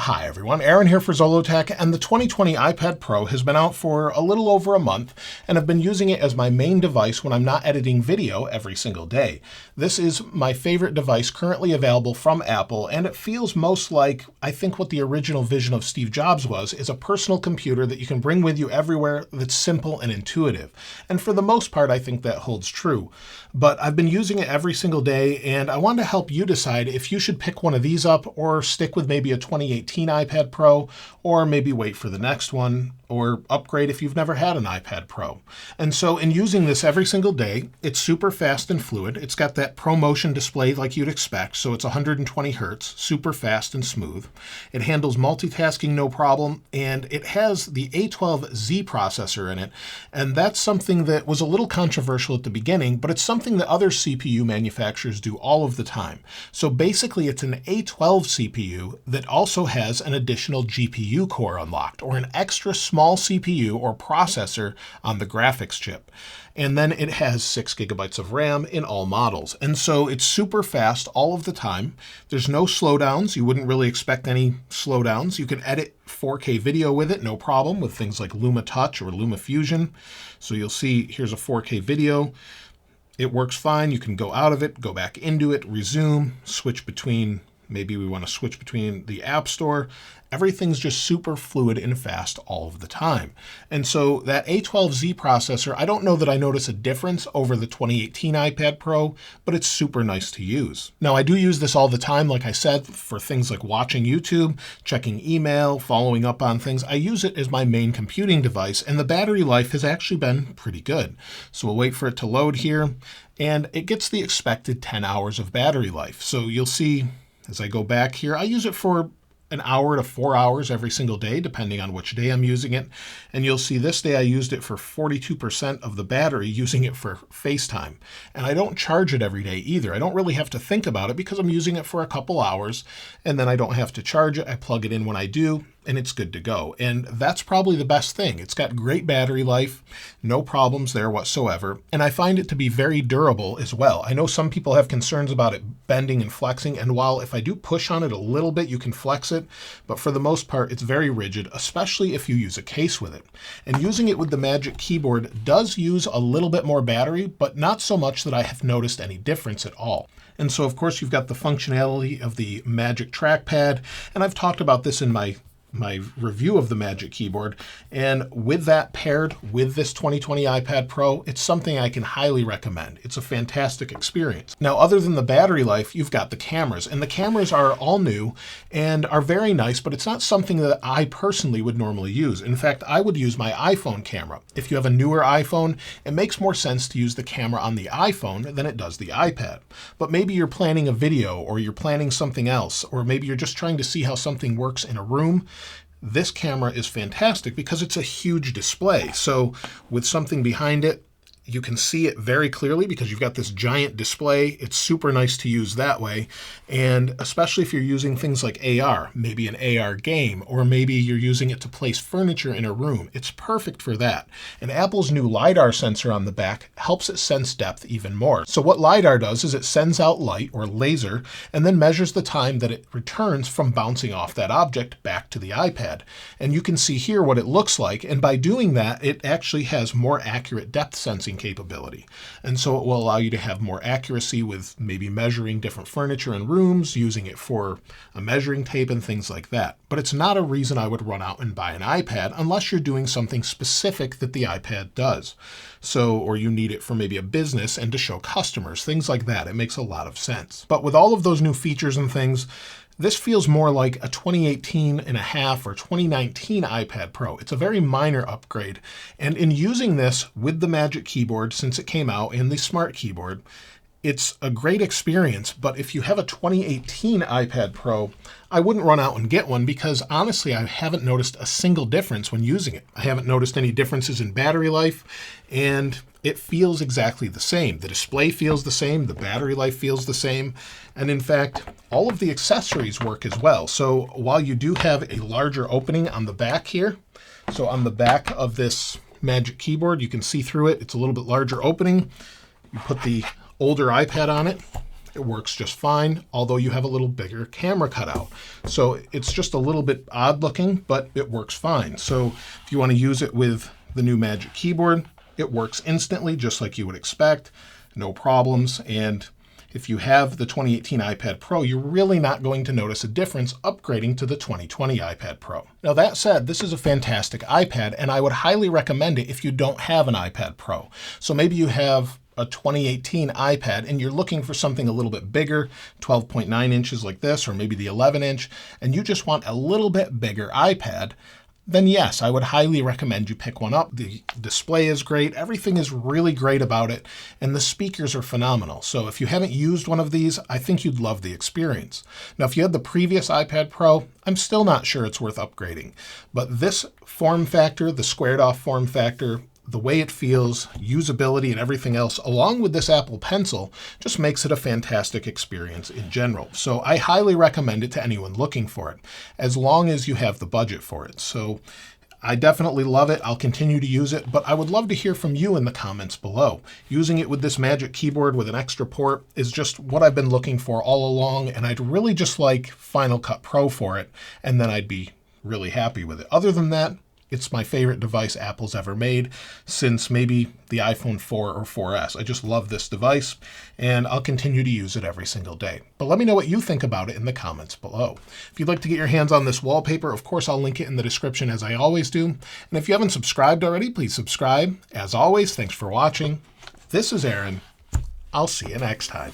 Hi everyone, Aaron here for Zollotech, and the 2020 iPad Pro has been out for a little over a month, and I've been using it as my main device when I'm not editing video every single day. This is my favorite device currently available from Apple, and it feels most like, I think, what the original vision of Steve Jobs was, is a personal computer that you can bring with you everywhere that's simple and intuitive. And for the most part, I think that holds true. But I've been using it every single day, and I wanted to help you decide if you should pick one of these up or stick with maybe a 2018 iPad Pro, or maybe wait for the next one, or upgrade if you've never had an iPad Pro. And so in using this every single day, it's super fast and fluid. It's got that ProMotion display like you'd expect, so it's 120 Hertz, super fast and smooth. It handles multitasking no problem, and it has the A12Z processor in it, and that's something that was a little controversial at the beginning, but it's something that other CPU manufacturers do all of the time. So basically it's an A12 CPU that also has an additional GPU core unlocked, or an extra small CPU or processor on the graphics chip. And then it has 6 gigabytes of RAM in all models. And so it's super fast all of the time. There's no slowdowns. You wouldn't really expect any slowdowns. You can edit 4K video with it, no problem, with things like Luma Touch or Luma Fusion. So you'll see here's a 4K video. It works fine. You can go out of it, go back into it, resume, switch between, maybe we want to switch between the App Store. Everything's just super fluid and fast all of the time. And so that A12Z processor, I don't know that I notice a difference over the 2018 iPad Pro, but it's super nice to use. Now, I do use this all the time, like I said, for things like watching YouTube, checking email, following up on things. I use it as my main computing device, and the battery life has actually been pretty good. So we'll wait for it to load here, and it gets the expected 10 hours of battery life. So you'll see as I go back here, I use it for an hour to 4 hours every single day, depending on which day I'm using it. And you'll see this day I used it for 42% of the battery, using it for FaceTime. And I don't charge it every day either. I don't really have to think about it because I'm using it for a couple hours, and then I don't have to charge it. I plug it in when I do, and it's good to go. And that's probably the best thing. It's got great battery life, no problems there whatsoever. And I find it to be very durable as well. I know some people have concerns about it bending and flexing, and while if I do push on it a little bit, you can flex it, but for the most part, it's very rigid, especially if you use a case with it. And using it with the Magic Keyboard does use a little bit more battery, but not so much that I have noticed any difference at all. And so, of course, you've got the functionality of the Magic Trackpad, and I've talked about this in my review of the Magic Keyboard, and with that paired with this 2020 iPad Pro, it's something I can highly recommend. It's a fantastic experience. Now, other than the battery life, you've got the cameras, and the cameras are all new and are very nice, but it's not something that I personally would normally use. In fact, I would use my iPhone camera. If you have a newer iPhone, it makes more sense to use the camera on the iPhone than it does the iPad. But maybe you're planning a video, or you're planning something else, or maybe you're just trying to see how something works in a room. This camera is fantastic because it's a huge display. So with something behind it, you can see it very clearly because you've got this giant display. It's super nice to use that way. And especially if you're using things like AR, maybe an AR game, or maybe you're using it to place furniture in a room, it's perfect for that. And Apple's new LiDAR sensor on the back helps it sense depth even more. So what LiDAR does is it sends out light, or laser, and then measures the time that it returns from bouncing off that object back to the iPad. And you can see here what it looks like. And by doing that, it actually has more accurate depth sensing capability. And so it will allow you to have more accuracy with maybe measuring different furniture in rooms, using it for a measuring tape and things like that. But it's not a reason I would run out and buy an iPad unless you're doing something specific that the iPad does. So, or you need it for maybe a business and to show customers, things like that. It makes a lot of sense. But with all of those new features and things, this feels more like a 2018 and a half or 2019 iPad Pro. It's a very minor upgrade. And in using this with the Magic Keyboard since it came out, and the Smart Keyboard, it's a great experience. But if you have a 2018 iPad Pro, I wouldn't run out and get one because honestly, I haven't noticed a single difference when using it. I haven't noticed any differences in battery life, and it feels exactly the same. The display feels the same, the battery life feels the same, and in fact, all of the accessories work as well. So while you do have a larger opening on the back here, so on the back of this Magic Keyboard, you can see through it. It's a little bit larger opening. You put the older iPad on it, It works just fine, although you have a little bigger camera cutout. So it's just a little bit odd looking, but it works fine. So if you want to use it with the new Magic Keyboard, it works instantly, just like you would expect, no problems. And if you have the 2018 iPad Pro, you're really not going to notice a difference upgrading to the 2020 iPad Pro. Now that said, this is a fantastic iPad, and I would highly recommend it if you don't have an iPad Pro. So maybe you have a 2018 iPad and you're looking for something a little bit bigger, 12.9 inches like this, or maybe the 11 inch, and you just want a little bit bigger iPad, then yes, I would highly recommend you pick one up. The display is great, everything is really great about it, and the speakers are phenomenal. So if you haven't used one of these, I think you'd love the experience. Now, if you had the previous iPad Pro, I'm still not sure it's worth upgrading. But this form factor, the squared off form factor, the way it feels, usability, and everything else, along with this Apple Pencil, just makes it a fantastic experience in general. So I highly recommend it to anyone looking for it, as long as you have the budget for it. So I definitely love it. I'll continue to use it, but I would love to hear from you in the comments below. Using it with this Magic Keyboard with an extra port is just what I've been looking for all along, and I'd really just like Final Cut Pro for it, and then I'd be really happy with it. Other than that, it's my favorite device Apple's ever made since maybe the iPhone 4 or 4S. I just love this device, and I'll continue to use it every single day. But let me know what you think about it in the comments below. If you'd like to get your hands on this wallpaper, of course, I'll link it in the description as I always do. And if you haven't subscribed already, please subscribe. As always, thanks for watching. This is Aaron. I'll see you next time.